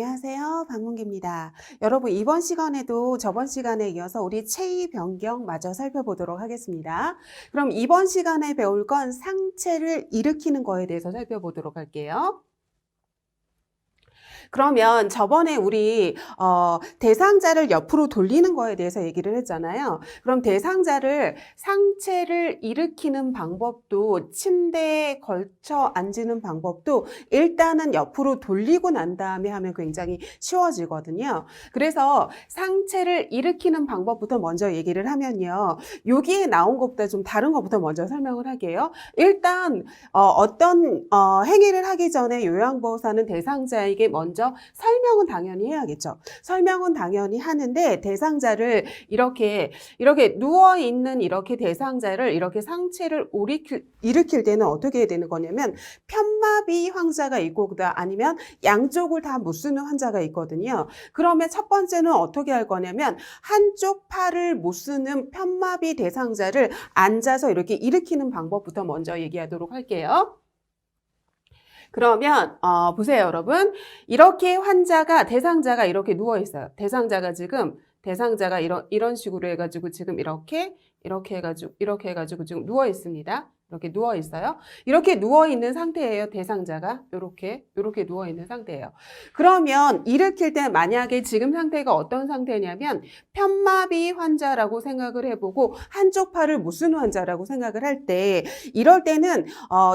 안녕하세요. 박문기입니다. 여러분, 이번 시간에도 저번 시간에 이어서 우리 체위 변경 마저 살펴보도록 하겠습니다. 그럼 이번 시간에 배울 건 상체를 일으키는 거에 대해서 살펴보도록 할게요. 그러면 저번에 우리 대상자를 옆으로 돌리는 거에 대해서 얘기를 했잖아요. 그럼 대상자를 상체를 일으키는 방법도 침대에 걸쳐 앉는 방법도 일단은 옆으로 돌리고 난 다음에 하면 굉장히 쉬워지거든요. 그래서 상체를 일으키는 방법부터 먼저 얘기를 하면요. 여기에 나온 것보다 좀 다른 것부터 먼저 설명을 할게요. 일단 어떤 행위를 하기 전에 요양보호사는 대상자에게 먼저 설명은 당연히 해야겠죠. 설명은 당연히 하는데 대상자를 이렇게 누워있는 이렇게 대상자를 이렇게 상체를 일으킬 때는 어떻게 해야 되는 거냐면 편마비 환자가 있고 아니면 양쪽을 다 못 쓰는 환자가 있거든요. 그러면 첫 번째는 어떻게 할 거냐면 한쪽 팔을 못 쓰는 편마비 대상자를 앉아서 이렇게 일으키는 방법부터 먼저 얘기하도록 할게요. 그러면 보세요, 여러분. 이렇게 대상자가 이렇게 누워 있어요. 대상자가 이런 식으로 해가지고 지금 이렇게 해가지고 지금 누워 있습니다. 이렇게 누워 있어요. 이렇게 누워 있는 상태예요. 대상자가 이렇게 누워 있는 상태예요. 그러면 일으킬 때 만약에 지금 상태가 어떤 상태냐면 편마비 환자라고 생각을 해보고 한쪽 팔을 못 쓰는 환자라고 생각을 할 때 이럴 때는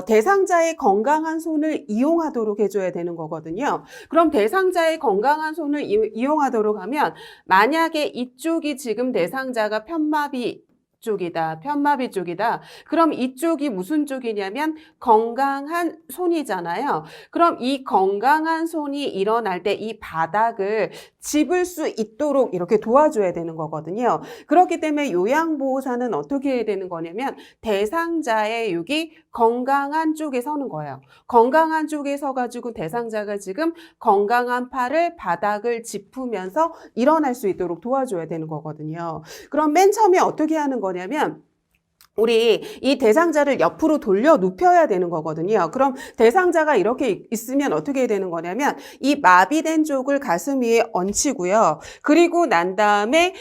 대상자의 건강한 손을 이용하도록 해줘야 되는 거거든요. 그럼 대상자의 건강한 손을 이용하도록 하면 만약에 이쪽이 지금 대상자가 편마비 쪽이다. 그럼 이쪽이 무슨 쪽이냐면 건강한 손이잖아요. 그럼 이 건강한 손이 일어날 때 이 바닥을 짚을 수 있도록 이렇게 도와줘야 되는 거거든요. 그렇기 때문에 요양보호사는 어떻게 해야 되는 거냐면 대상자의 여기 건강한 쪽에 서는 거예요. 건강한 쪽에 서가지고 대상자가 지금 건강한 팔을 바닥을 짚으면서 일어날 수 있도록 도와줘야 되는 거거든요. 그럼 맨 처음에 어떻게 하는 거냐면 우리 이 대상자를 옆으로 돌려 눕혀야 되는 거거든요. 그럼 대상자가 이렇게 있으면 어떻게 되는 거냐면 이 마비된 쪽을 가슴 위에 얹히고요. 그리고 난 다음에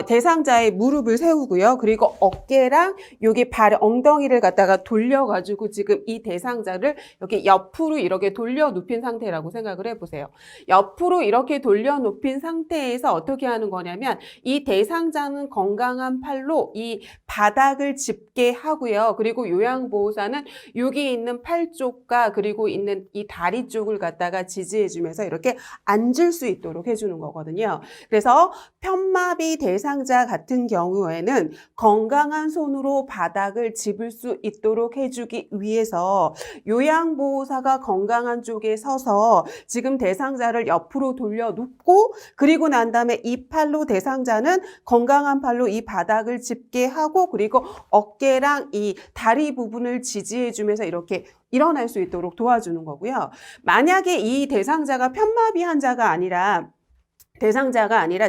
대상자의 무릎을 세우고요. 그리고 어깨랑 여기 엉덩이를 갖다가 돌려가지고 지금 이 대상자를 이렇게 옆으로 이렇게 돌려 눕힌 상태라고 생각을 해보세요. 옆으로 이렇게 돌려 눕힌 상태에서 어떻게 하는 거냐면 이 대상자는 건강한 팔로 이 바닥을 짚게 하고요. 그리고 요양보호사는 여기 있는 팔 쪽과 그리고 있는 이 다리 쪽을 갖다가 지지해주면서 이렇게 앉을 수 있도록 해주는 거거든요. 그래서 편마비 대상자 같은 경우에는 건강한 손으로 바닥을 짚을 수 있도록 해주기 위해서 요양보호사가 건강한 쪽에 서서 지금 대상자를 옆으로 돌려 눕고 그리고 난 다음에 이 팔로 대상자는 건강한 팔로 이 바닥을 짚게 하고 그리고 어깨랑 이 다리 부분을 지지해주면서 이렇게 일어날 수 있도록 도와주는 거고요. 만약에 이 대상자가 편마비 환자가 아니라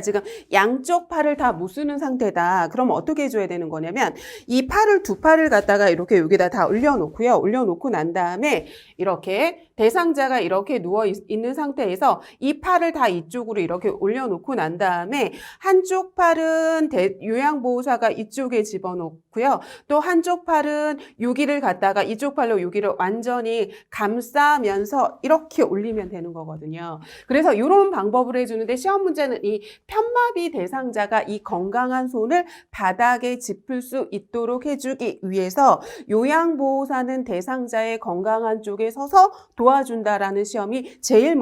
지금 양쪽 팔을 다 못 쓰는 상태다. 그럼 어떻게 해줘야 되는 거냐면 이 두 팔을 갖다가 이렇게 여기다 다 올려놓고요. 올려놓고 난 다음에 이렇게 대상자가 이렇게 누워 있는 상태에서 이 팔을 다 이쪽으로 이렇게 올려놓고 난 다음에 한쪽 팔은 요양보호사가 이쪽에 집어넣고요. 또 한쪽 팔은 여기를 갖다가 이쪽 팔로 여기를 완전히 감싸면서 이렇게 올리면 되는 거거든요. 그래서 이런 방법을 해주는데 시험 문제는 이 편마비 대상자가 이 건강한 손을 바닥에 짚을 수 있도록 해주기 위해서 요양보호사는 대상자의 건강한 쪽에 서서 도와준다라는 시험이 제일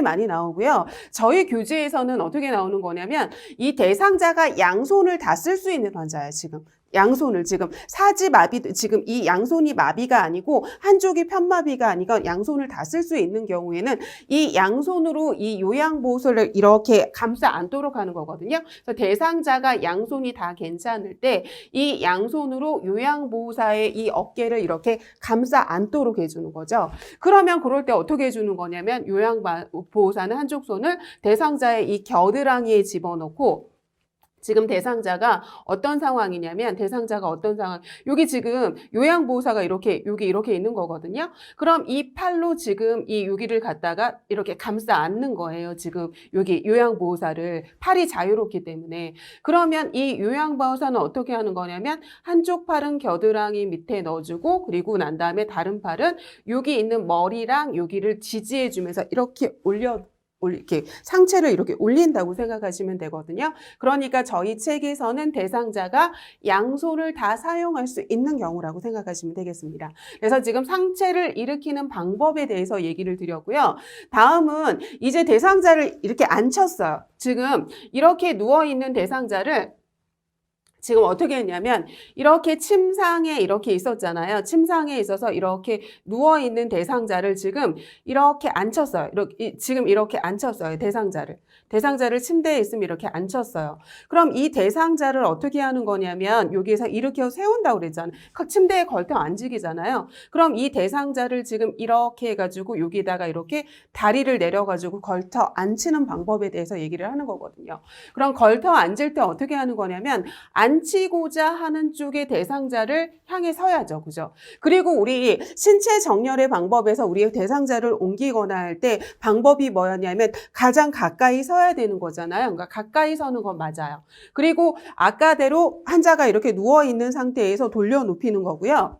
많이 나오고요. 저희 교재에서는 어떻게 나오는 거냐면 이 대상자가 양손을 다 쓸 수 있는 환자예요, 지금. 양손을 지금 지금 이 양손이 마비가 아니고 한쪽이 편마비가 아니고 양손을 다 쓸 수 있는 경우에는 이 양손으로 이 요양보호사를 이렇게 감싸 안도록 하는 거거든요. 그래서 대상자가 양손이 다 괜찮을 때 이 양손으로 요양보호사의 이 어깨를 이렇게 감싸 안도록 해주는 거죠. 그러면 그럴 때 어떻게 해주는 거냐면 요양보호사는 한쪽 손을 대상자의 이 겨드랑이에 집어넣고 지금 대상자가 어떤 상황이냐면 대상자가 어떤 상황 여기 지금 요양보호사가 이렇게 여기 이렇게 있는 거거든요. 그럼 이 팔로 지금 이 여기를 갖다가 이렇게 감싸 안는 거예요. 지금 여기 요양보호사를 팔이 자유롭기 때문에 그러면 이 요양보호사는 어떻게 하는 거냐면 한쪽 팔은 겨드랑이 밑에 넣어주고 그리고 난 다음에 다른 팔은 여기 있는 머리랑 여기를 지지해 주면서 이렇게 이렇게 상체를 이렇게 올린다고 생각하시면 되거든요. 그러니까 저희 책에서는 대상자가 양손을 다 사용할 수 있는 경우라고 생각하시면 되겠습니다. 그래서 지금 상체를 일으키는 방법에 대해서 얘기를 드렸고요. 다음은 이제 대상자를 이렇게 앉혔어요. 지금 이렇게 누워있는 대상자를 지금 어떻게 했냐면 이렇게 침상에 이렇게 있었잖아요. 침상에 있어서 이렇게 누워있는 대상자를 지금 이렇게 앉혔어요. 지금 이렇게 앉혔어요. 대상자를 침대에 있으면 이렇게 앉혔어요. 그럼 이 대상자를 어떻게 하는 거냐면 여기에서 일으켜 세운다고 그랬잖아요. 침대에 걸터 앉히기잖아요. 그럼 이 대상자를 지금 이렇게 해가지고 여기다가 이렇게 다리를 내려가지고 걸터 앉히는 방법에 대해서 얘기를 하는 거거든요. 그럼 걸터 앉을 때 어떻게 하는 거냐면 앉히고자 하는 쪽의 대상자를 향해 서야죠. 그죠? 그리고 우리 신체 정렬의 방법에서 우리 대상자를 옮기거나 할 때 방법이 뭐였냐면 가장 가까이 서야 되는 거잖아요. 그러니까 가까이 서는 건 맞아요. 그리고 아까대로 환자가 이렇게 누워있는 상태에서 돌려 눕히는 거고요.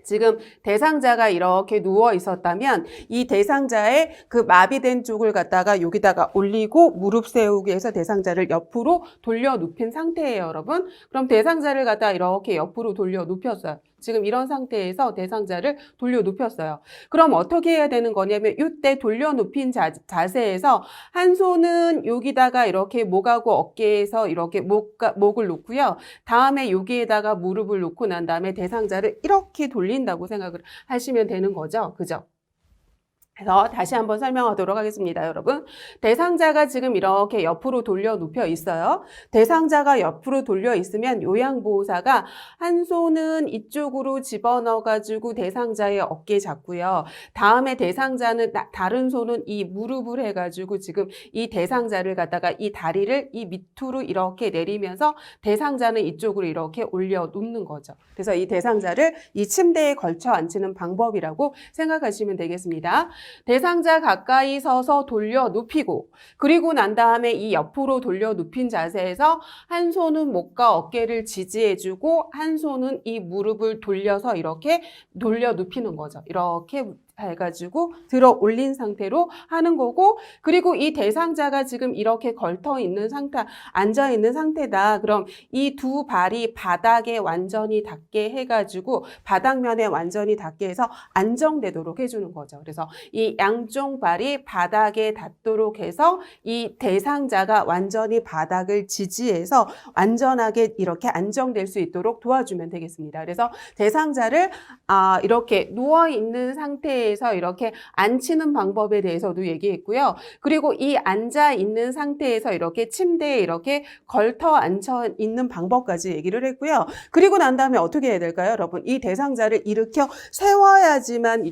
지금 대상자가 이렇게 누워 있었다면 이 대상자의 그 마비된 쪽을 갖다가 여기다가 올리고 무릎 세우기 해서 대상자를 옆으로 돌려 눕힌 상태예요, 여러분. 그럼 대상자를 갖다가 이렇게 옆으로 돌려 눕혔어요. 지금 이런 상태에서 대상자를 돌려 눕혔어요. 그럼 어떻게 해야 되는 거냐면 이때 돌려 눕힌 자세에서 한 손은 여기다가 이렇게 목하고 어깨에서 이렇게 목을 놓고요. 다음에 여기에다가 무릎을 놓고 난 다음에 대상자를 이렇게 돌린다고 생각을 하시면 되는 거죠. 그죠? 그래서 다시 한번 설명하도록 하겠습니다, 여러분. 대상자가 지금 이렇게 옆으로 돌려 눕혀 있어요. 대상자가 옆으로 돌려 있으면 요양보호사가 한 손은 이쪽으로 집어넣어가지고 대상자의 어깨 잡고요. 다음에 대상자는 다른 손은 이 무릎을 해가지고 지금 이 대상자를 갖다가 이 다리를 이 밑으로 이렇게 내리면서 대상자는 이쪽으로 이렇게 올려 놓는 거죠. 그래서 이 대상자를 이 침대에 걸쳐 앉히는 방법이라고 생각하시면 되겠습니다. 대상자 가까이 서서 돌려 눕히고 그리고 난 다음에 이 옆으로 돌려 눕힌 자세에서 한 손은 목과 어깨를 지지해주고 한 손은 이 무릎을 돌려서 이렇게 돌려 눕히는 거죠. 이렇게 해가지고 들어 올린 상태로 하는 거고 그리고 이 대상자가 지금 이렇게 걸터 있는 상태, 앉아 있는 상태다. 그럼 이 두 발이 바닥에 완전히 닿게 해가지고 바닥면에 완전히 닿게 해서 안정되도록 해주는 거죠. 그래서 이 양쪽 발이 바닥에 닿도록 해서 이 대상자가 완전히 바닥을 지지해서 완전하게 이렇게 안정될 수 있도록 도와주면 되겠습니다. 그래서 대상자를 이렇게 누워있는 상태에서 이렇게 앉히는 방법에 대해서도 얘기했고요. 그리고 이 앉아 있는 상태에서 이렇게 침대에 이렇게 걸터 앉혀 있는 방법까지 얘기를 했고요. 그리고 난 다음에 어떻게 해야 될까요, 여러분? 이 대상자를 일으켜 세워야지만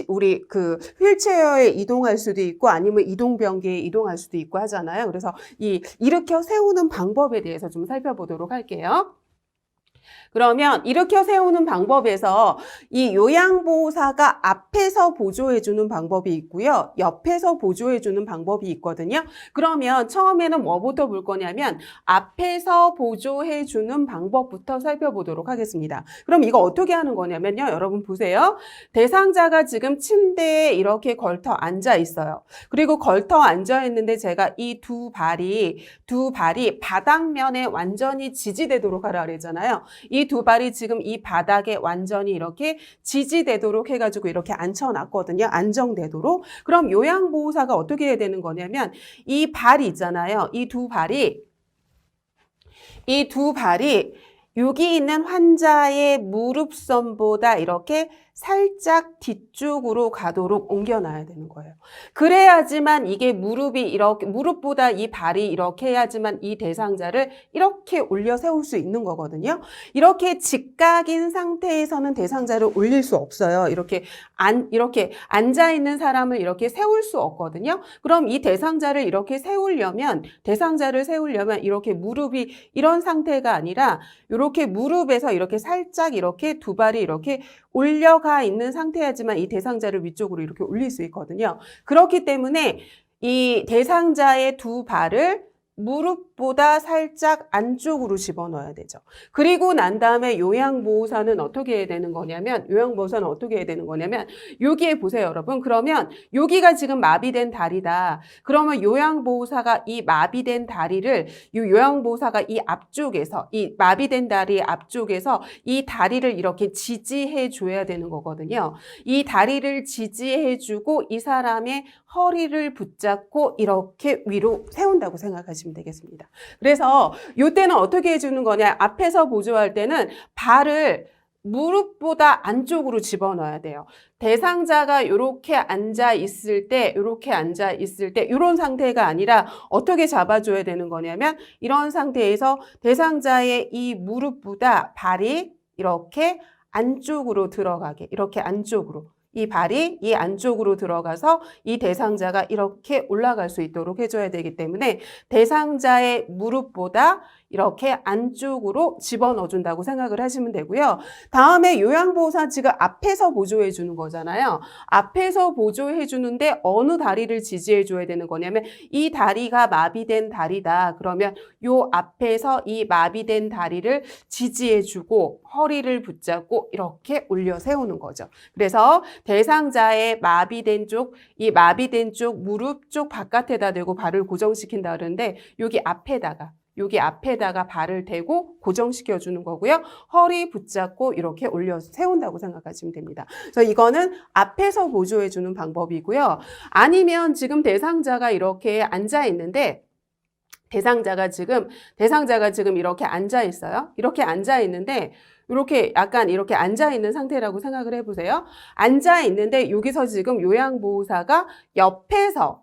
우리 그 휠체어에 이동할 수도 있고 아니면 이동변기에 이동할 수도 있고 하잖아요. 그래서 이 일으켜 세우는 방법에 대해서 좀 살펴보도록 할게요. 그러면 일으켜 세우는 방법에서 이 요양보호사가 앞에서 보조해주는 방법이 있고요. 옆에서 보조해주는 방법이 있거든요. 그러면 처음에는 뭐부터 볼 거냐면 앞에서 보조해주는 방법부터 살펴보도록 하겠습니다. 그럼 이거 어떻게 하는 거냐면요. 여러분 보세요. 대상자가 지금 침대에 이렇게 걸터 앉아 있어요. 그리고 걸터 앉아 있는데 제가 이 두 발이 바닥면에 완전히 지지되도록 하라 그랬잖아요. 이 두 발이 지금 이 바닥에 완전히 이렇게 지지되도록 해가지고 이렇게 앉혀놨거든요. 안정되도록. 그럼 요양보호사가 어떻게 해야 되는 거냐면 이 발이 있잖아요. 이 두 발이 여기 있는 환자의 무릎선보다 이렇게 살짝 뒤쪽으로 가도록 옮겨놔야 되는 거예요. 그래야지만 이게 무릎이 이렇게, 무릎보다 이 발이 이렇게 해야지만 이 대상자를 이렇게 올려 세울 수 있는 거거든요. 이렇게 직각인 상태에서는 대상자를 올릴 수 없어요. 이렇게 앉아있는 사람을 이렇게 세울 수 없거든요. 그럼 이 대상자를 이렇게 세우려면, 이렇게 무릎이 이런 상태가 아니라 이렇게 무릎에서 이렇게 살짝 이렇게 두 발이 이렇게 올려가 있는 상태야지만 이 대상자를 위쪽으로 이렇게 올릴 수 있거든요. 그렇기 때문에 이 대상자의 두 발을 무릎보다 살짝 안쪽으로 집어넣어야 되죠. 그리고 난 다음에 요양보호사는 어떻게 해야 되는 거냐면, 여기에 보세요, 여러분. 그러면 여기가 지금 마비된 다리다. 그러면 요양보호사가 이 마비된 다리를, 요양보호사가 이 앞쪽에서, 이 마비된 다리 앞쪽에서 이 다리를 이렇게 지지해 줘야 되는 거거든요. 이 다리를 지지해 주고 이 사람의 허리를 붙잡고 이렇게 위로 세운다고 생각하시면 되겠습니다. 그래서 이때는 어떻게 해주는 거냐? 앞에서 보조할 때는 발을 무릎보다 안쪽으로 집어넣어야 돼요. 대상자가 이렇게 앉아 있을 때, 이런 상태가 아니라 어떻게 잡아줘야 되는 거냐면, 이런 상태에서 대상자의 이 무릎보다 발이 이렇게 안쪽으로 들어가게, 이렇게 안쪽으로. 이 발이 이 안쪽으로 들어가서 이 대상자가 이렇게 올라갈 수 있도록 해줘야 되기 때문에 대상자의 무릎보다 이렇게 안쪽으로 집어넣어준다고 생각을 하시면 되고요. 다음에 요양보호사 지금 앞에서 보조해 주는 거잖아요. 앞에서 보조해 주는데 어느 다리를 지지해 줘야 되는 거냐면 이 다리가 마비된 다리다. 그러면 요 앞에서 이 마비된 다리를 지지해 주고 허리를 붙잡고 이렇게 올려 세우는 거죠. 그래서 대상자의 마비된 쪽, 이 마비된 쪽 무릎 쪽 바깥에다 대고 발을 고정시킨다 그러는데 여기 앞에다가 발을 대고 고정시켜 주는 거고요. 허리 붙잡고 이렇게 올려 세운다고 생각하시면 됩니다. 그래서 이거는 앞에서 보조해 주는 방법이고요. 아니면 지금 대상자가 이렇게 앉아 있는데 대상자가 지금 이렇게 앉아 있어요. 이렇게 앉아 있는데 이렇게 약간 이렇게 앉아 있는 상태라고 생각을 해보세요. 앉아 있는데 여기서 지금 요양보호사가 옆에서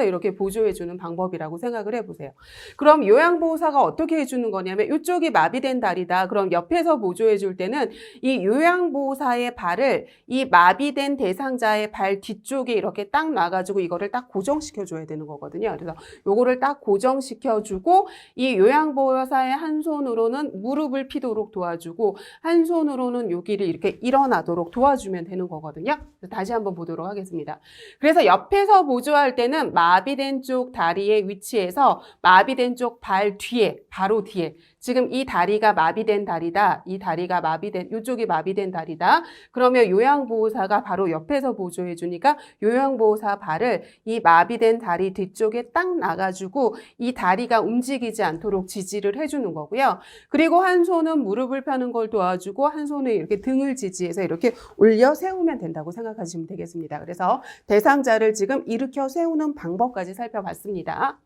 이렇게 보조해주는 방법이라고 생각을 해보세요. 그럼 요양보호사가 어떻게 해주는 거냐면 이쪽이 마비된 다리다. 그럼 옆에서 보조해줄 때는 이 요양보호사의 발을 이 마비된 대상자의 발 뒤쪽에 이렇게 딱 놔가지고 이거를 딱 고정시켜줘야 되는 거거든요. 그래서 요거를 딱 고정시켜주고 이 요양보호사의 한 손으로는 무릎을 피도록 도와주고 한 손으로는 여기를 이렇게 일어나도록 도와주면 되는 거거든요. 다시 한번 보도록 하겠습니다. 그래서 옆에서 보조할 때는 마비된 쪽 다리의 위치에서 마비된 쪽 발 뒤에, 바로 뒤에 지금 이 다리가 마비된 다리다. 이쪽이 마비된 다리다. 그러면 요양보호사가 바로 옆에서 보조해 주니까 요양보호사 발을 이 마비된 다리 뒤쪽에 딱 놔가지고 이 다리가 움직이지 않도록 지지를 해주는 거고요. 그리고 한 손은 무릎을 펴는 걸 도와주고 한 손은 이렇게 등을 지지해서 이렇게 올려 세우면 된다고 생각하시면 되겠습니다. 그래서 대상자를 지금 일으켜 세우는 방법까지 살펴봤습니다.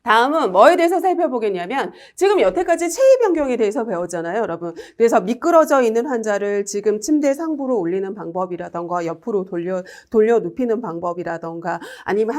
다음은 뭐에 대해서 살펴보겠냐면 지금 여태까지 체위 변경에 대해서 배웠잖아요, 여러분. 그래서 미끄러져 있는 환자를 지금 침대 상부로 올리는 방법이라던가 옆으로 돌려 눕히는 방법이라던가 아니면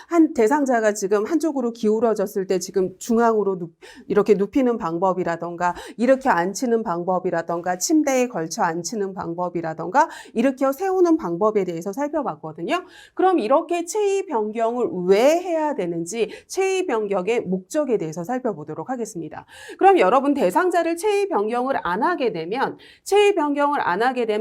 한 대상자가 지금 한쪽으로 기울어졌을 때 지금 중앙으로 이렇게 눕히는 방법이라던가 일으켜 앉히는 방법이라던가 침대에 걸쳐 앉히는 방법이라던가 일으켜 세우는 방법에 대해서 살펴봤거든요. 그럼 이렇게 체위 변경을 왜 해야 되는지 체위 변경의 목적에 대해서 살펴보도록 하겠습니다. 그럼 여러분 대상자를 체위 변경을 안 하게 되면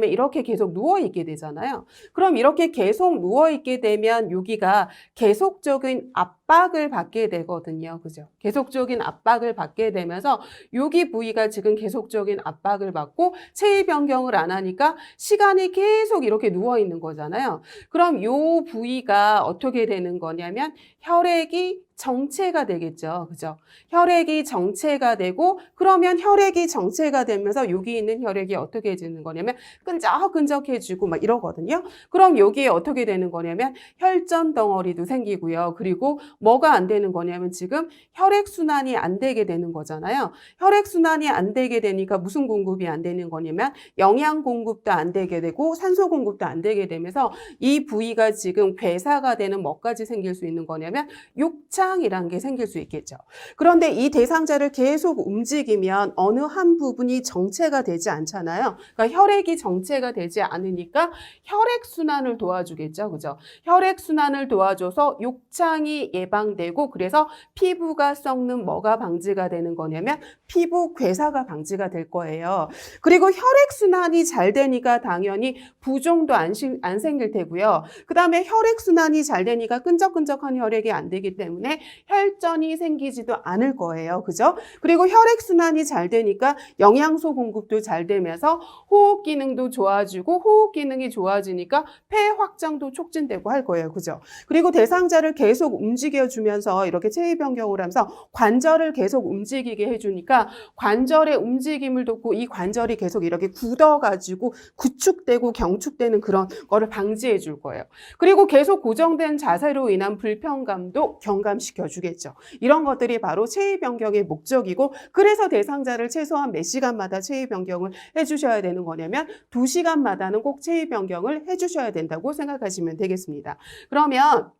이렇게 계속 누워있게 되잖아요. 그럼 이렇게 계속 누워있게 되면 여기가 계속적인 압박을 받게 되거든요. 그죠? 계속적인 압박을 받게 되면서 여기 부위가 지금 계속적인 압박을 받고 체위 변경을 안 하니까 시간이 계속 이렇게 누워있는 거잖아요. 그럼 이 부위가 어떻게 되는 거냐면 혈액이 정체가 되겠죠. 그죠? 혈액이 정체가 되고 그러면 혈액이 정체가 되면서 여기 있는 혈액이 어떻게 해지는 거냐면 끈적끈적해지고 막 이러거든요. 그럼 여기에 어떻게 되는 거냐면 혈전 덩어리도 생기고요. 그리고 뭐가 안 되는 거냐면 지금 혈액순환이 안 되게 되는 거잖아요. 혈액순환이 안 되게 되니까 무슨 공급이 안 되는 거냐면 영양 공급도 안 되게 되고 산소 공급도 안 되게 되면서 이 부위가 지금 괴사가 되는 뭐까지 생길 수 있는 거냐면 욕창이란 게 생길 수 있겠죠. 그런데 이 대상자를 계속 움직이면 어느 한 부분이 정체가 되지 않잖아요. 그러니까 혈액이 정체가 되지 않으니까 혈액순환을 도와주겠죠. 그죠? 혈액순환을 도와줘서 욕창이 예방되고 그래서 피부가 썩는 뭐가 방지가 되는 거냐면 피부 괴사가 방지가 될 거예요. 그리고 혈액순환이 잘 되니까 당연히 부종도 안 생길 테고요. 그 다음에 혈액순환이 잘 되니까 끈적끈적한 혈액이 안 되기 때문에 혈전이 생기지도 않을 거예요. 그죠? 그리고 혈액순환이 잘 되니까 영양소 공급도 잘 되면서 호흡 기능도 좋아지고 호흡 기능이 좋아지니까 폐 확장도 촉진되고 할 거예요. 그죠? 그리고 대상자를 계속 움직여주면서 이렇게 체위 변경을 하면서 관절을 계속 움직이게 해주니까 관절의 움직임을 돕고 이 관절이 계속 이렇게 굳어가지고 구축되고 경축되는 그런 거를 방지해 줄 거예요. 그리고 계속 고정된 자세로 인한 불편감도 경감시켜 주겠죠. 이런 것들이 바로 체위 변경의 목적이고 그래서 대상자를 최소한 몇 시간마다 체위 변경을 해주셔야 되는 거냐면 2시간마다는 꼭 체위 변경을 해주셔야 된다고 생각하시면 되겠습니다. 그러면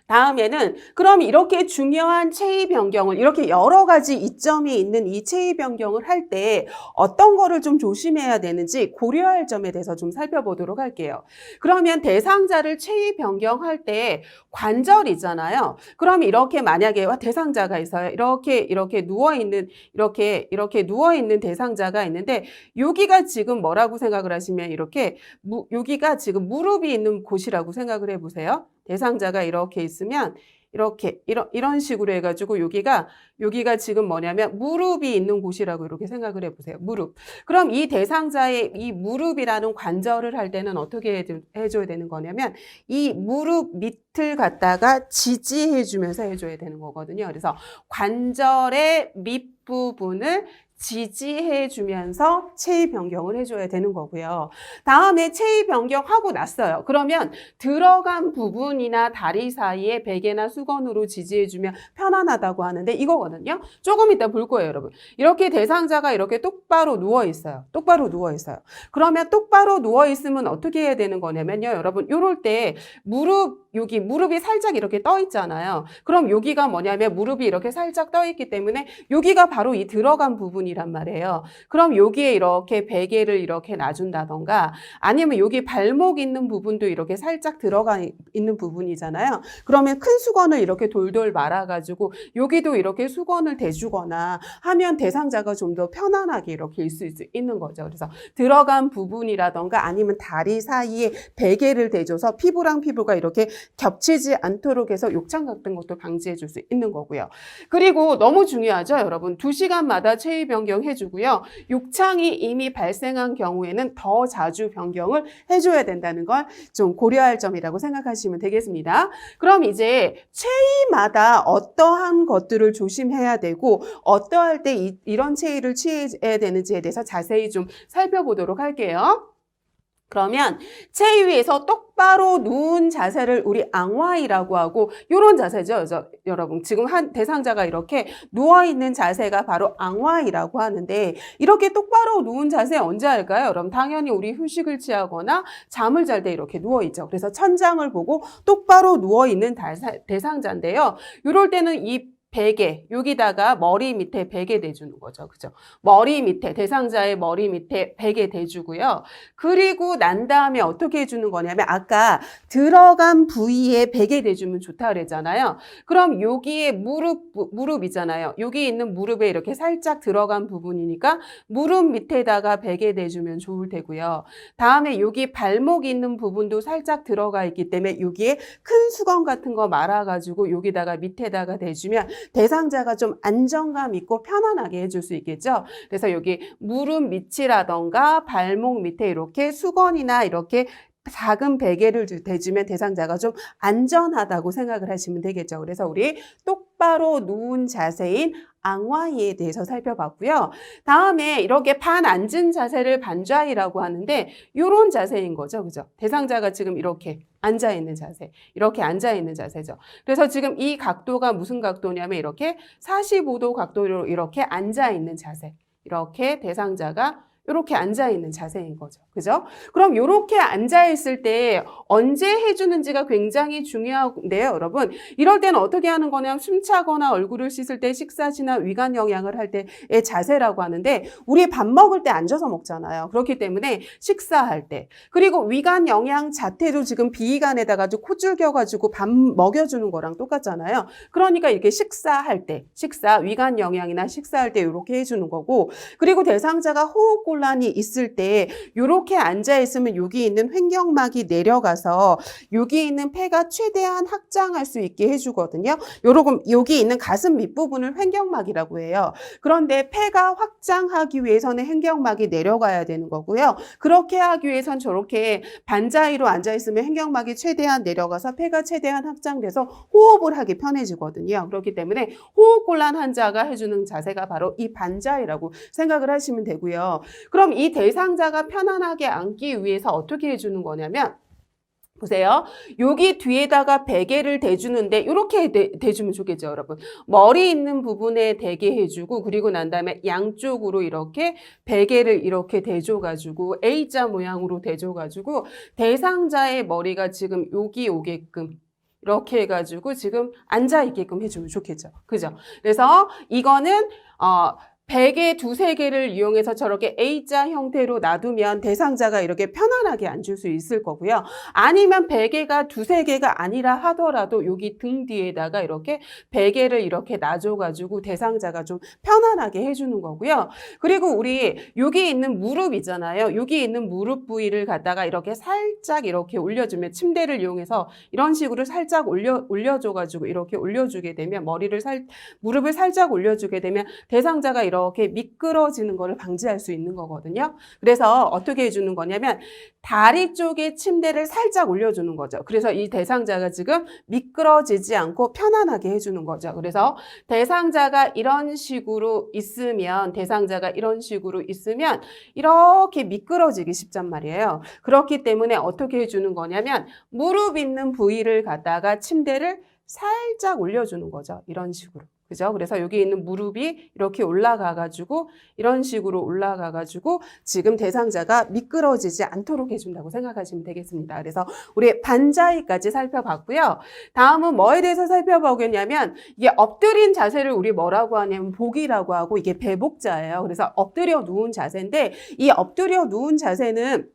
다음에는 그럼 이렇게 중요한 체위 변경을 이렇게 여러 가지 이점이 있는 이 체위 변경을 할 때 어떤 거를 좀 조심해야 되는지 고려할 점에 대해서 좀 살펴보도록 할게요. 그러면 대상자를 체위 변경할 때 관절이잖아요. 그럼 이렇게 만약에 대상자가 있어요. 이렇게 누워 있는 이렇게 누워 있는 대상자가 있는데 여기가 지금 뭐라고 생각을 하시면 이렇게 여기가 지금 무릎이 있는 곳이라고 생각을 해 보세요. 대상자가 이렇게 있으면 이런 식으로 해가지고 여기가 지금 뭐냐면 무릎이 있는 곳이라고 이렇게 생각을 해보세요. 무릎. 그럼 이 대상자의 이 무릎이라는 관절을 할 때는 어떻게 해줘야 되는 거냐면 이 무릎 밑을 갖다가 지지해주면서 해줘야 되는 거거든요. 그래서 관절의 밑부분을 지지해주면서 체위 변경을 해줘야 되는 거고요. 다음에 체위 변경하고 났어요. 그러면 들어간 부분이나 다리 사이에 베개나 수건으로 지지해주면 편안하다고 하는데 이거거든요. 조금 이따 볼 거예요, 여러분. 이렇게 대상자가 이렇게 똑바로 누워 있어요. 똑바로 누워 있어요. 그러면 똑바로 누워 있으면 어떻게 해야 되는 거냐면요, 여러분. 요럴 때 여기 무릎이 살짝 이렇게 떠 있잖아요. 그럼 여기가 뭐냐면 무릎이 이렇게 살짝 떠 있기 때문에 여기가 바로 이 들어간 부분이란 말이에요. 그럼 여기에 이렇게 베개를 이렇게 놔준다던가 아니면 여기 발목 있는 부분도 이렇게 살짝 들어가 있는 부분이잖아요. 그러면 큰 수건을 이렇게 돌돌 말아가지고 여기도 이렇게 수건을 대주거나 하면 대상자가 좀 더 편안하게 이렇게 있을 수 있는 거죠. 그래서 들어간 부분이라던가 아니면 다리 사이에 베개를 대줘서 피부랑 피부가 이렇게 겹치지 않도록 해서 욕창 같은 것도 방지해 줄 수 있는 거고요. 그리고 너무 중요하죠, 여러분. 2시간마다 체위 변경 해주고요. 욕창이 이미 발생한 경우에는 더 자주 변경을 해줘야 된다는 걸 좀 고려할 점이라고 생각하시면 되겠습니다. 그럼 이제 체위마다 어떠한 것들을 조심해야 되고 어떠할 때 이런 체위를 취해야 되는지에 대해서 자세히 좀 살펴보도록 할게요. 그러면 체위 위에서 똑바로 누운 자세를 우리 앙와이라고 하고 이런 자세죠. 여러분 지금 한 대상자가 이렇게 누워있는 자세가 바로 앙와이라고 하는데 이렇게 똑바로 누운 자세 언제 할까요? 여러분 당연히 우리 휴식을 취하거나 잠을 잘 때 이렇게 누워있죠. 그래서 천장을 보고 똑바로 누워있는 대상자인데요. 이럴 때는 이 베개, 여기다가 머리 밑에 베개 대주는 거죠. 그죠? 머리 밑에, 대상자의 머리 밑에 베개 대주고요. 그리고 난 다음에 어떻게 해주는 거냐면 아까 들어간 부위에 베개 대주면 좋다 그랬잖아요. 그럼 여기에 무릎이잖아요. 여기 있는 무릎에 이렇게 살짝 들어간 부분이니까 무릎 밑에다가 베개 대주면 좋을 테고요. 다음에 여기 발목 있는 부분도 살짝 들어가 있기 때문에 여기에 큰 수건 같은 거 말아가지고 여기다가 밑에다가 대주면 대상자가 좀 안정감 있고 편안하게 해줄 수 있겠죠. 그래서 여기 무릎 밑이라던가 발목 밑에 이렇게 수건이나 이렇게 작은 베개를 대주면 대상자가 좀 안전하다고 생각을 하시면 되겠죠. 그래서 우리 똑바로 누운 자세인 앙와이에 대해서 살펴봤고요. 다음에 이렇게 반앉은 자세를 반좌이라고 하는데 이런 자세인 거죠. 그죠? 대상자가 지금 이렇게 앉아있는 자세, 이렇게 앉아있는 자세죠. 그래서 지금 이 각도가 무슨 각도냐면 이렇게 45도 각도로 이렇게 앉아있는 자세, 이렇게 대상자가 이렇게 앉아있는 자세인 거죠. 그죠? 그럼 이렇게 앉아있을 때 언제 해주는지가 굉장히 중요한데요, 여러분. 이럴 때는 어떻게 하는 거냐면 숨 차거나 얼굴을 씻을 때 식사시나 위관 영양을 할 때의 자세라고 하는데 우리 밥 먹을 때 앉아서 먹잖아요. 그렇기 때문에 식사할 때 그리고 위관 영양 자태도 지금 비위관에다가 콧줄 껴가지고 밥 먹여주는 거랑 똑같잖아요. 그러니까 이렇게 식사할 때 위관 영양이나 식사할 때 이렇게 해주는 거고 그리고 대상자가 호흡곤란이 있을 때 이렇게 앉아 있으면 여기 있는 횡격막이 내려가서 여기 있는 폐가 최대한 확장할 수 있게 해주거든요. 여기 있는 가슴 밑부분을 횡격막이라고 해요. 그런데 폐가 확장하기 위해서는 횡격막이 내려가야 되는 거고요. 그렇게 하기 위해선 저렇게 반자이로 앉아 있으면 횡격막이 최대한 내려가서 폐가 최대한 확장돼서 호흡을 하기 편해지거든요. 그렇기 때문에 호흡곤란 환자가 해주는 자세가 바로 이 반자이라고 생각을 하시면 되고요. 그럼 이 대상자가 편안하게 앉기 위해서 어떻게 해주는 거냐면 보세요. 여기 뒤에다가 베개를 대주는데 이렇게 대주면 좋겠죠, 여러분. 머리 있는 부분에 대게 해주고 그리고 난 다음에 양쪽으로 이렇게 베개를 이렇게 대줘가지고 A자 모양으로 대줘가지고 대상자의 머리가 지금 여기 오게끔 이렇게 해가지고 지금 앉아있게끔 해주면 좋겠죠. 그죠? 그래서 이거는 베개 두세 개를 이용해서 저렇게 A자 형태로 놔두면 대상자가 이렇게 편안하게 앉을 수 있을 거고요. 아니면 베개가 두세 개가 아니라 하더라도 여기 등 뒤에다가 이렇게 베개를 이렇게 놔줘가지고 대상자가 좀 편안하게 해주는 거고요. 그리고 우리 여기 있는 무릎 있잖아요. 여기 있는 무릎 부위를 갖다가 이렇게 살짝 이렇게 올려주면 침대를 이용해서 이런 식으로 살짝 올려줘가지고 이렇게 올려주게 되면 무릎을 살짝 올려주게 되면 대상자가 이렇게 미끄러지는 것을 방지할 수 있는 거거든요. 그래서 어떻게 해주는 거냐면 다리 쪽에 침대를 살짝 올려주는 거죠. 그래서 이 대상자가 지금 미끄러지지 않고 편안하게 해주는 거죠. 그래서 대상자가 이런 식으로 있으면 이렇게 미끄러지기 쉽단 말이에요. 그렇기 때문에 어떻게 해주는 거냐면 무릎 있는 부위를 갖다가 침대를 살짝 올려주는 거죠. 이런 식으로. 그죠? 그래서 여기 있는 무릎이 이렇게 올라가가지고 이런 식으로 올라가가지고 지금 대상자가 미끄러지지 않도록 해준다고 생각하시면 되겠습니다. 그래서 우리 반자이까지 살펴봤고요. 다음은 뭐에 대해서 살펴보겠냐면 이게 엎드린 자세를 우리 뭐라고 하냐면 복이라고 하고 이게 배복자예요. 그래서 엎드려 누운 자세인데 이 엎드려 누운 자세는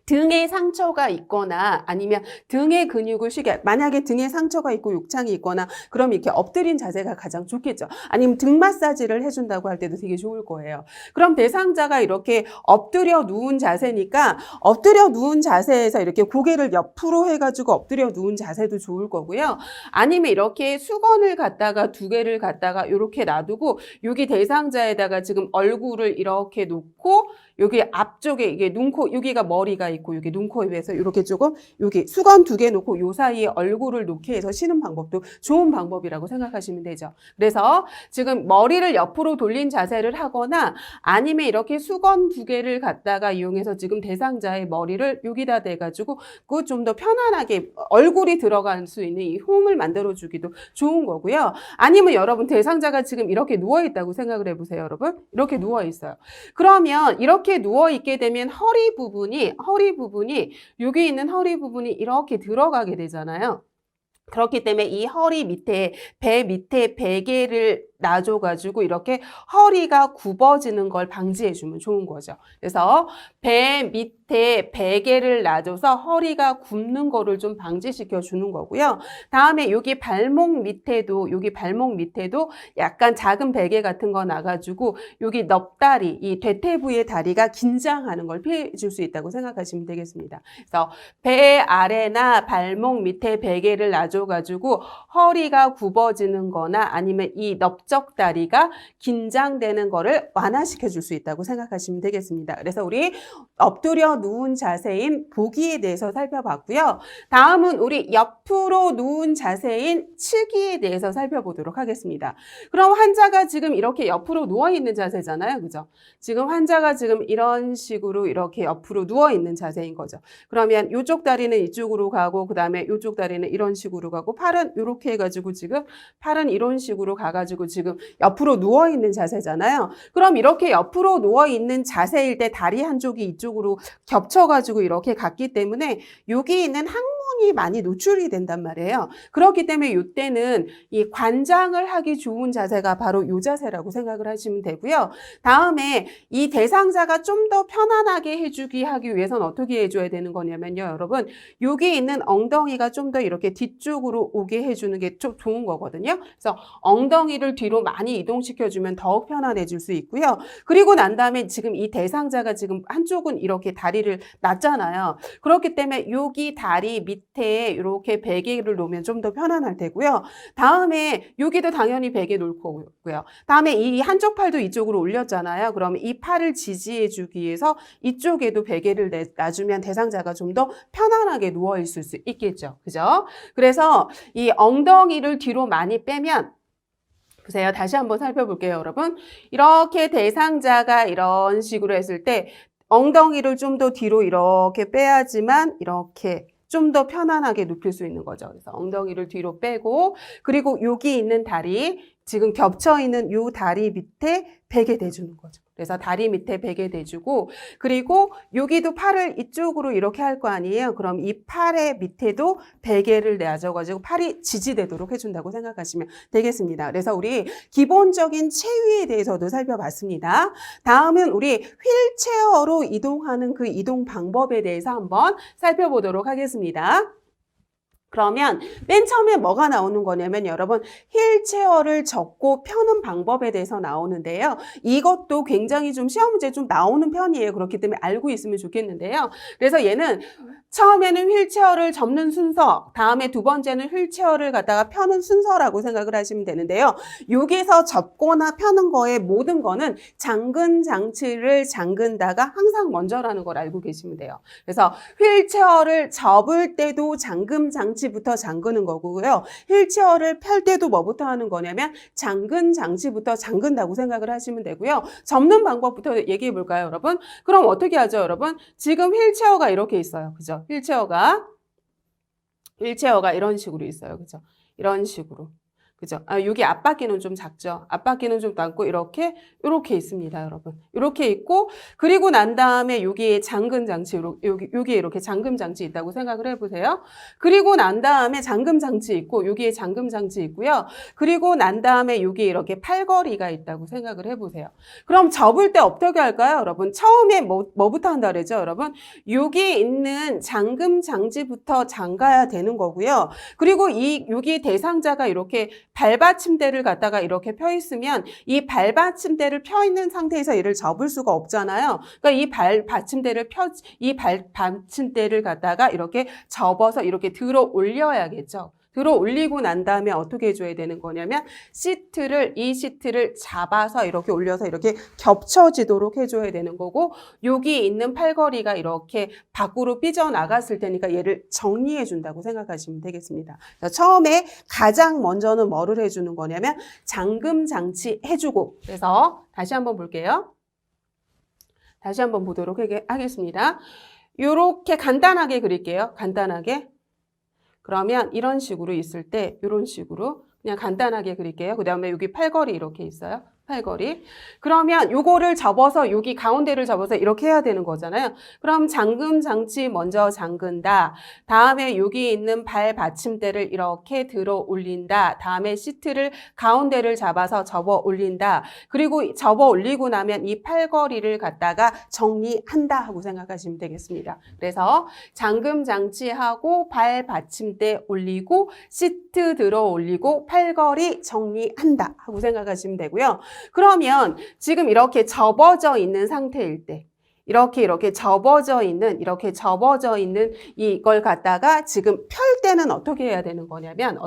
등에 상처가 있거나 아니면 등의 근육을 쉬게 만약에 등에 상처가 있고 욕창이 있거나 그럼 이렇게 엎드린 자세가 가장 좋겠죠. 아니면 등 마사지를 해준다고 할 때도 되게 좋을 거예요. 그럼 대상자가 이렇게 엎드려 누운 자세니까 엎드려 누운 자세에서 이렇게 고개를 옆으로 해가지고 엎드려 누운 자세도 좋을 거고요. 아니면 이렇게 수건을 갖다가 두 개를 갖다가 이렇게 놔두고 여기 대상자에다가 지금 얼굴을 이렇게 놓고 여기 앞쪽에 이게 눈코 여기가 머리가 있고 여기 눈코 입에서 이렇게 조금 여기 수건 두 개 놓고 요 사이에 얼굴을 놓게 해서 쉬는 방법도 좋은 방법이라고 생각하시면 되죠. 그래서 지금 머리를 옆으로 돌린 자세를 하거나 아니면 이렇게 수건 두 개를 갖다가 이용해서 지금 대상자의 머리를 여기다 대가지고 그 좀 더 편안하게 얼굴이 들어갈 수 있는 이 홈을 만들어주기도 좋은 거고요. 아니면 여러분 대상자가 지금 이렇게 누워 있다고 생각을 해보세요, 여러분. 이렇게 누워 있어요. 그러면 이렇게 누워 있게 되면 허리 부분이 여기 있는 허리 부분이 이렇게 들어가게 되잖아요. 그렇기 때문에 이 허리 밑에 배 밑에 베개를 놔줘가지고 이렇게 허리가 굽어지는 걸 방지해주면 좋은 거죠. 그래서 배 밑에 베개를 놔줘서 허리가 굽는 거를 좀 방지시켜 주는 거고요. 다음에 여기 발목 밑에도 약간 작은 베개 같은 거 놔가지고 여기 넙다리, 이 대퇴 부의 다리가 긴장하는 걸 피해 줄 수 있다고 생각하시면 되겠습니다. 그래서 배 아래나 발목 밑에 베개를 놔줘가지고 허리가 굽어지는 거나 아니면 이 넓적 다리가 긴장되는 거를 완화시켜 줄 수 있다고 생각하시면 되겠습니다. 그래서 우리 엎드려 누운 자세인 보기에 대해서 살펴봤고요. 다음은 우리 옆으로 누운 자세인 치기에 대해서 살펴보도록 하겠습니다. 그럼 환자가 지금 이렇게 옆으로 누워 있는 자세잖아요. 그죠? 지금 환자가 지금 이런 식으로 이렇게 옆으로 누워 있는 자세인 거죠. 그러면 이쪽 다리는 이쪽으로 가고 그다음에 이쪽 다리는 이런 식으로 가고 팔은 이렇게 해가지고 지금 팔은 이런 식으로 가가지고 지금 옆으로 누워 있는 자세잖아요. 그럼 이렇게 옆으로 누워 있는 자세일 때 다리 한쪽이 이쪽으로 겹쳐가지고 이렇게 갔기 때문에 여기 있는 항문이 많이 노출이 된단 말이에요. 그렇기 때문에 이때는 이 관장을 하기 좋은 자세가 바로 이 자세라고 생각을 하시면 되고요. 다음에 이 대상자가 좀 더 편안하게 해주기 하기 위해서는 어떻게 해줘야 되는 거냐면요. 여러분 여기 있는 엉덩이가 좀 더 이렇게 뒤쪽으로 오게 해주는 게 좀 좋은 거거든요. 그래서 엉덩이를 뒤로 많이 이동시켜주면 더욱 편안해질 수 있고요. 그리고 난 다음에 지금 이 대상자가 지금 한쪽은 이렇게 다리를 놨잖아요. 그렇기 때문에 여기 다리 밑에 이렇게 베개를 놓으면 좀 더 편안할 테고요. 다음에 여기도 당연히 베개 놓을 거고요. 다음에 이 한쪽 팔도 이쪽으로 올렸잖아요. 그러면 이 팔을 지지해 주기 위해서 이쪽에도 베개를 놔주면 대상자가 좀 더 편안하게 누워 있을 수 있겠죠. 그죠? 그래서 이 엉덩이를 뒤로 많이 빼면 보세요. 다시 한번 살펴볼게요, 여러분. 이렇게 대상자가 이런 식으로 했을 때 엉덩이를 좀 더 뒤로 이렇게 빼야지만 이렇게 좀 더 편안하게 눕힐 수 있는 거죠. 그래서 엉덩이를 뒤로 빼고 그리고 여기 있는 다리 지금 겹쳐 있는 이 다리 밑에 베개 대주는 거죠. 그래서 다리 밑에 베개 대주고 그리고 여기도 팔을 이쪽으로 이렇게 할 거 아니에요. 그럼 이 팔의 밑에도 베개를 내줘가지고 팔이 지지되도록 해준다고 생각하시면 되겠습니다. 그래서 우리 기본적인 체위에 대해서도 살펴봤습니다. 다음은 우리 휠체어로 이동하는 그 이동 방법에 대해서 한번 살펴보도록 하겠습니다. 그러면 맨 처음에 뭐가 나오는 거냐면 여러분 휠체어를 접고 펴는 방법에 대해서 나오는데요. 이것도 굉장히 좀 시험 문제 좀 나오는 편이에요. 그렇기 때문에 알고 있으면 좋겠는데요. 그래서 얘는 처음에는 휠체어를 접는 순서, 다음에 두 번째는 휠체어를 갖다가 펴는 순서라고 생각을 하시면 되는데요. 여기서 접거나 펴는 거의 모든 거는 잠근 장치를 잠근다가 항상 먼저라는 걸 알고 계시면 돼요. 그래서 휠체어를 접을 때도 잠금 장치부터 잠그는 거고요. 휠체어를 펼 때도 뭐부터 하는 거냐면 잠근 장치부터 잠근다고 생각을 하시면 되고요. 접는 방법부터 얘기해 볼까요, 여러분? 그럼 어떻게 하죠, 여러분? 지금 휠체어가 이렇게 있어요. 그죠? 휠체어가 이런 식으로 있어요. 그죠? 이런 식으로. 그죠? 여기 앞바퀴는 좀 작죠? 앞바퀴는 좀 작고 이렇게 있습니다, 여러분. 이렇게 있고 그리고 난 다음에 여기에 잠금 장치 여기에 이렇게 잠금 장치 있다고 생각을 해보세요. 그리고 난 다음에 잠금 장치 있고 여기에 잠금 장치 있고요. 그리고 난 다음에 여기에 이렇게 팔걸이가 있다고 생각을 해보세요. 그럼 접을 때 어떻게 할까요, 여러분? 처음에 뭐부터 한다 그랬죠, 여러분? 여기에 있는 잠금 장치부터 잠가야 되는 거고요. 그리고 여기 대상자가 이렇게 발받침대를 갖다가 이렇게 펴 있으면 이 발받침대를 펴 있는 상태에서 얘를 접을 수가 없잖아요. 그러니까 이 발받침대를 갖다가 이렇게 접어서 이렇게 들어 올려야겠죠. 들어 올리고 난 다음에 어떻게 해줘야 되는 거냐면 이 시트를 잡아서 이렇게 올려서 이렇게 겹쳐지도록 해줘야 되는 거고 여기 있는 팔걸이가 이렇게 밖으로 삐져나갔을 테니까 얘를 정리해 준다고 생각하시면 되겠습니다. 처음에 가장 먼저는 뭐를 해주는 거냐면 잠금 장치 해주고 그래서 다시 한번 볼게요. 다시 한번 보도록 하겠습니다. 이렇게 간단하게 그릴게요. 간단하게. 그러면 이런 식으로 있을 때 이런 식으로 그냥 간단하게 그릴게요. 그 다음에 여기 팔걸이 이렇게 있어요. 팔걸이. 그러면 요거를 접어서 여기 가운데를 접어서 이렇게 해야 되는 거잖아요. 그럼 잠금 장치 먼저 잠근다. 다음에 여기 있는 발 받침대를 이렇게 들어 올린다. 다음에 시트를 가운데를 잡아서 접어 올린다. 그리고 접어 올리고 나면 이 팔걸이를 갖다가 정리한다 하고 생각하시면 되겠습니다. 그래서 잠금 장치하고 발 받침대 올리고 시트 들어 올리고 팔걸이 정리한다 하고 생각하시면 되고요. 그러면 지금 이렇게 접어져 있는 상태일 때 이렇게 접어져 있는 이걸 갖다가 지금 펼 때는 어떻게 해야 되는 거냐면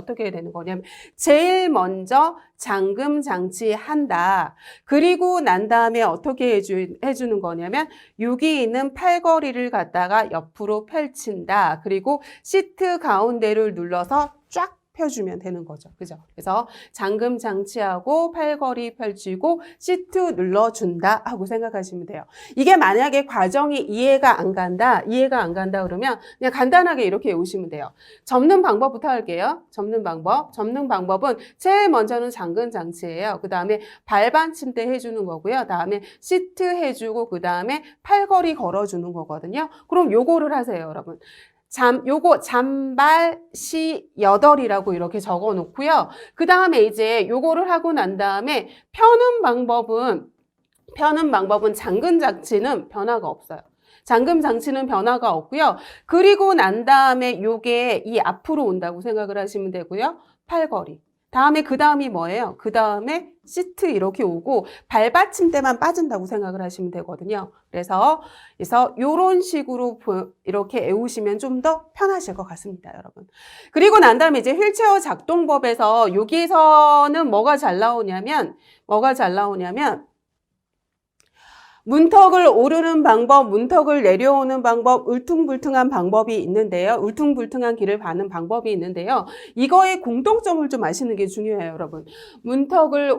제일 먼저 잠금 장치한다. 그리고 난 다음에 어떻게 해주는 거냐면 여기 있는 팔걸이를 갖다가 옆으로 펼친다. 그리고 시트 가운데를 눌러서 쫙 펴주면 되는 거죠. 그죠? 그래서 잠금 장치하고 팔걸이 펼치고 시트 눌러준다 하고 생각하시면 돼요. 이게 만약에 과정이 이해가 안 간다 그러면 그냥 간단하게 이렇게 외우시면 돼요. 접는 방법부터 할게요. 접는 방법은 제일 먼저는 잠금 장치예요. 그 다음에 발받침대 해주는 거고요. 다음에 시트 해주고 그 다음에 팔걸이 걸어주는 거거든요. 그럼 요거를 하세요, 여러분. 요거 잠발시 8이라고 이렇게 적어 놓고요. 그 다음에 이제 요거를 하고 난 다음에 펴는 방법은 잠금 장치는 변화가 없어요. 잠금 장치는 변화가 없고요. 그리고 난 다음에 요게 이 앞으로 온다고 생각을 하시면 되고요. 팔걸이. 그 다음이 뭐예요? 그 다음에 시트 이렇게 오고 발받침대만 빠진다고 생각을 하시면 되거든요. 그래서 이런 식으로 이렇게 외우시면 좀 더 편하실 것 같습니다, 여러분. 그리고 난 다음에 이제 휠체어 작동법에서 여기에서는 뭐가 잘 나오냐면 문턱을 오르는 방법, 문턱을 내려오는 방법, 울퉁불퉁한 방법이 있는데요. 울퉁불퉁한 길을 가는 방법이 있는데요. 이거의 공통점을 좀 아시는 게 중요해요, 여러분. 문턱을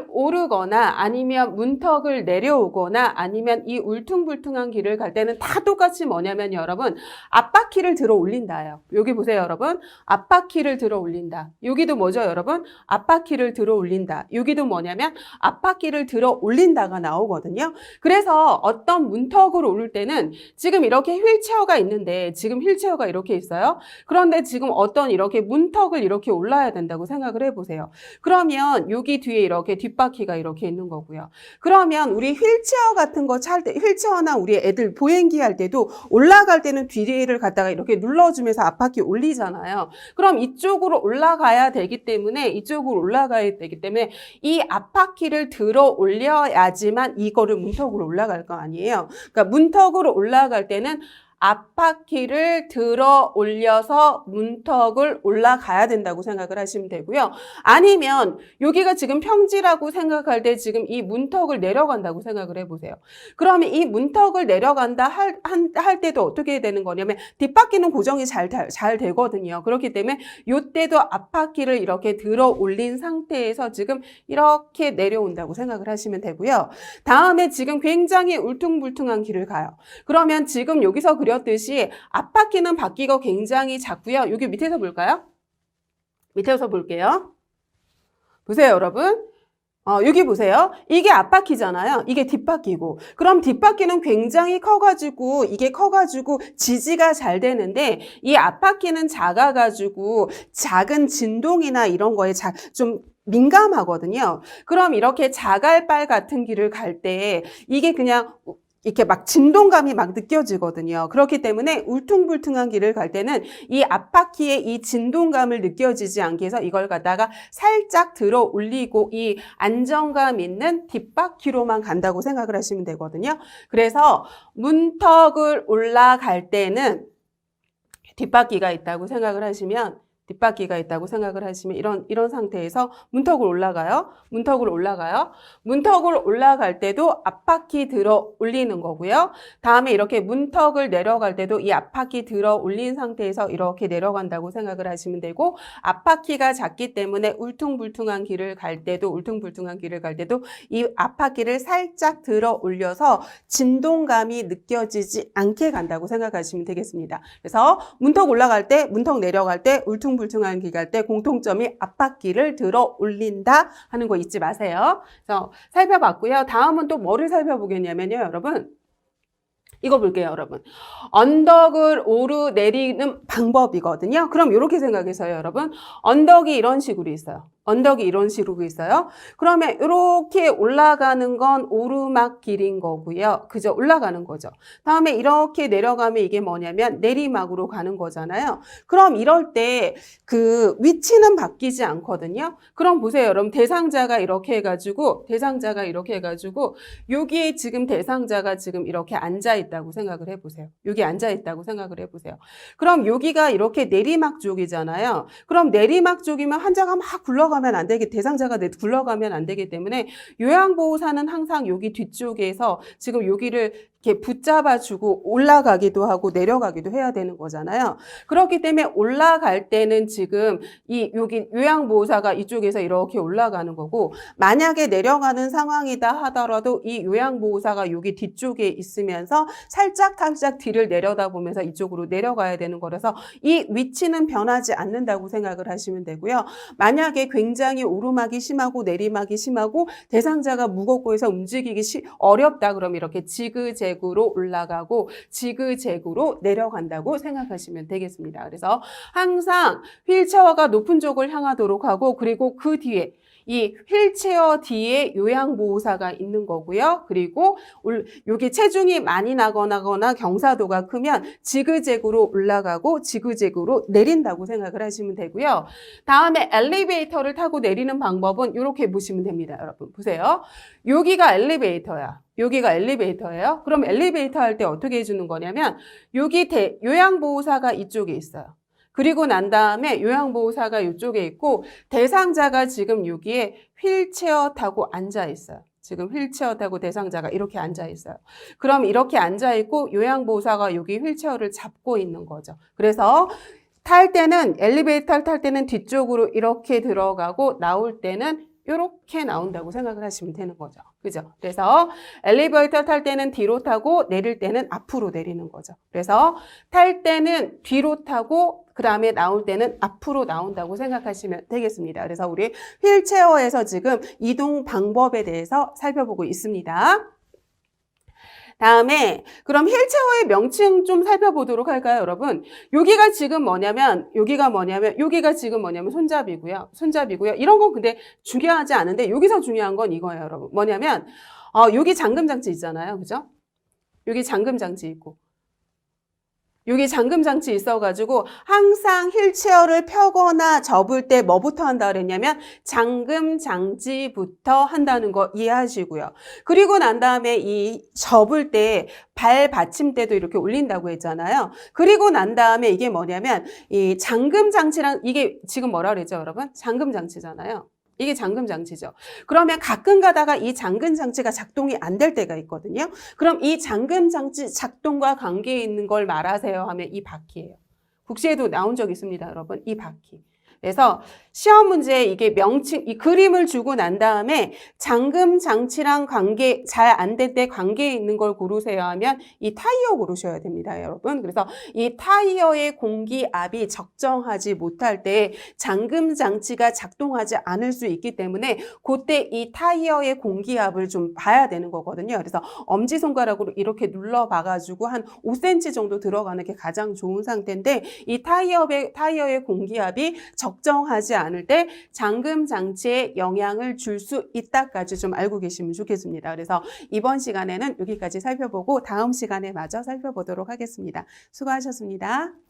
오르거나 아니면 문턱을 내려오거나 아니면 이 울퉁불퉁한 길을 갈 때는 다 똑같이 뭐냐면 여러분 앞바퀴를 들어 올린다예요. 여기 보세요, 여러분. 앞바퀴를 들어 올린다. 여기도 뭐죠, 여러분? 앞바퀴를 들어 올린다. 여기도 뭐냐면 앞바퀴를 들어 올린다가 나오거든요. 그래서 어떤 문턱을 오를 때는 지금 이렇게 휠체어가 있는데 지금 휠체어가 이렇게 있어요. 그런데 지금 어떤 이렇게 문턱을 이렇게 올라야 된다고 생각을 해보세요. 그러면 여기 뒤에 이렇게 뒷바퀴가 이렇게 있는 거고요. 그러면 우리 휠체어 같은 거 찰 때, 휠체어나 우리 애들 보행기 할 때도 올라갈 때는 뒤를 갖다가 이렇게 눌러주면서 앞바퀴 올리잖아요. 그럼 이쪽으로 올라가야 되기 때문에 이 앞바퀴를 들어 올려야지만 이거를 문턱으로 올라갈 거 아니에요. 그러니까 문턱으로 올라갈 때는 앞바퀴를 들어 올려서 문턱을 올라가야 된다고 생각을 하시면 되고요. 아니면 여기가 지금 평지라고 생각할 때 지금 이 문턱을 내려간다고 생각을 해보세요. 그러면 이 문턱을 내려간다 할 때도 어떻게 되는 거냐면 뒷바퀴는 고정이 잘 되거든요. 그렇기 때문에 이때도 앞바퀴를 이렇게 들어 올린 상태에서 지금 이렇게 내려온다고 생각을 하시면 되고요. 다음에 지금 굉장히 울퉁불퉁한 길을 가요. 그러면 지금 여기서 그렸듯이 앞바퀴는 바퀴가 굉장히 작고요. 여기 밑에서 볼까요? 밑에서 볼게요. 보세요, 여러분. 여기 보세요. 이게 앞바퀴잖아요. 이게 뒷바퀴고. 그럼 뒷바퀴는 굉장히 커가지고 지지가 잘 되는데 이 앞바퀴는 작아가지고 작은 진동이나 이런 거에 좀 민감하거든요. 그럼 이렇게 자갈발 같은 길을 갈 때 이게 그냥 이렇게 막 진동감이 막 느껴지거든요. 그렇기 때문에 울퉁불퉁한 길을 갈 때는 이 앞바퀴에 이 진동감을 느껴지지 않게 해서 이걸 갖다가 살짝 들어 올리고 이 안정감 있는 뒷바퀴로만 간다고 생각을 하시면 되거든요. 그래서 문턱을 올라갈 때는 뒷바퀴가 있다고 생각을 하시면 이런 상태에서 문턱을 올라가요. 문턱을 올라갈 때도 앞바퀴 들어 올리는 거고요. 다음에 이렇게 문턱을 내려갈 때도 이 앞바퀴 들어 올린 상태에서 이렇게 내려간다고 생각을 하시면 되고, 앞바퀴가 작기 때문에 울퉁불퉁한 길을 갈 때도 이 앞바퀴를 살짝 들어 올려서 진동감이 느껴지지 않게 간다고 생각하시면 되겠습니다. 그래서 문턱 올라갈 때, 문턱 내려갈 때, 울퉁불퉁한 길 갈 때 공통점이 앞바퀴를 들어 올린다 하는 거 잊지 마세요. 그래서 살펴봤고요. 다음은 또 뭐를 살펴보겠냐면요, 여러분. 이거 볼게요, 여러분. 언덕을 오르내리는 방법이거든요. 그럼 이렇게 생각해서요, 여러분. 언덕이 이런 식으로 있어요. 언덕이 이런 식으로 있어요. 그러면 이렇게 올라가는 건 오르막길인 거고요. 그죠? 올라가는 거죠. 다음에 이렇게 내려가면 이게 뭐냐면 내리막으로 가는 거잖아요. 그럼 이럴 때 그 위치는 바뀌지 않거든요. 그럼 보세요. 여러분 대상자가 이렇게 해가지고 여기에 지금 대상자가 지금 이렇게 앉아 있다고 생각을 해보세요. 여기 앉아 있다고 생각을 해보세요. 그럼 여기가 이렇게 내리막 쪽이잖아요. 그럼 내리막 쪽이면 환자가 막 굴러가면 안 되게 대상자가 굴러가면 안 되기 때문에 요양보호사는 항상 여기 뒤쪽에서 지금 여기를 이렇게 붙잡아주고 올라가기도 하고 내려가기도 해야 되는 거잖아요. 그렇기 때문에 올라갈 때는 지금 여기 요양보호사가 이쪽에서 이렇게 올라가는 거고 만약에 내려가는 상황이다 하더라도 이 요양보호사가 여기 뒤쪽에 있으면서 살짝 뒤를 내려다보면서 이쪽으로 내려가야 되는 거라서 이 위치는 변하지 않는다고 생각을 하시면 되고요. 만약에 굉장히 오르막이 심하고 내리막이 심하고 대상자가 무겁고 해서 움직이기 어렵다 그러면 이렇게 지그재그로 올라가고 지그재그로 내려간다고 생각하시면 되겠습니다. 그래서 항상 휠체어가 높은 쪽을 향하도록 하고 그리고 그 뒤에 이 휠체어 뒤에 요양보호사가 있는 거고요. 그리고 여기 체중이 많이 나거나 경사도가 크면 지그재그로 올라가고 지그재그로 내린다고 생각을 하시면 되고요. 다음에 엘리베이터를 타고 내리는 방법은 이렇게 보시면 됩니다. 여러분 보세요. 여기가 엘리베이터야. 여기가 엘리베이터예요. 그럼 엘리베이터 할 때 어떻게 해주는 거냐면 여기 요양보호사가 이쪽에 있어요. 그리고 난 다음에 요양보호사가 이쪽에 있고 대상자가 지금 여기에 휠체어 타고 앉아 있어요. 지금 휠체어 타고 대상자가 이렇게 앉아 있어요. 그럼 이렇게 앉아 있고 요양보호사가 여기 휠체어를 잡고 있는 거죠. 그래서 엘리베이터를 탈 때는 뒤쪽으로 이렇게 들어가고 나올 때는 이렇게 나온다고 생각을 하시면 되는 거죠. 그죠? 그래서 엘리베이터 탈 때는 뒤로 타고 내릴 때는 앞으로 내리는 거죠. 그래서 탈 때는 뒤로 타고 그 다음에 나올 때는 앞으로 나온다고 생각하시면 되겠습니다. 그래서 우리 휠체어에서 지금 이동 방법에 대해서 살펴보고 있습니다. 다음에 그럼 휠체어의 명칭 좀 살펴보도록 할까요, 여러분? 여기가 지금 뭐냐면 여기가 지금 뭐냐면 손잡이고요. 이런 건 근데 중요하지 않은데 여기서 중요한 건 이거예요, 여러분. 뭐냐면 여기 잠금장치 있잖아요. 그죠? 여기 잠금장치 있고 여기 잠금장치 있어가지고 항상 휠체어를 펴거나 접을 때 뭐부터 한다 그랬냐면 잠금장치부터 한다는 거 이해하시고요. 그리고 난 다음에 이 접을 때 발 받침대도 이렇게 올린다고 했잖아요. 그리고 난 다음에 이게 뭐냐면 이 잠금장치랑 이게 지금 뭐라 그랬죠, 여러분? 잠금장치잖아요. 이게 잠금장치죠. 그러면 가끔 가다가 이 잠금장치가 작동이 안 될 때가 있거든요. 그럼 이 잠금장치 작동과 관계에 있는 걸 말하세요 하면 이 바퀴예요. 국시에도 나온 적 있습니다, 여러분. 이 바퀴. 그래서 시험 문제에 이게 명칭, 이 그림을 주고 난 다음에 잠금 장치랑 관계, 잘 안 될 때 관계에 있는 걸 고르세요 하면 이 타이어 고르셔야 됩니다, 여러분. 그래서 이 타이어의 공기압이 적정하지 못할 때 잠금 장치가 작동하지 않을 수 있기 때문에 그때 이 타이어의 공기압을 좀 봐야 되는 거거든요. 그래서 엄지손가락으로 이렇게 눌러봐가지고 한 5cm 정도 들어가는 게 가장 좋은 상태인데 이 타이어의 공기압이 적정하지 않을 때 잠금 장치에 영향을 줄 수 있다까지 좀 알고 계시면 좋겠습니다. 그래서 이번 시간에는 여기까지 살펴보고 다음 시간에 마저 살펴보도록 하겠습니다. 수고하셨습니다.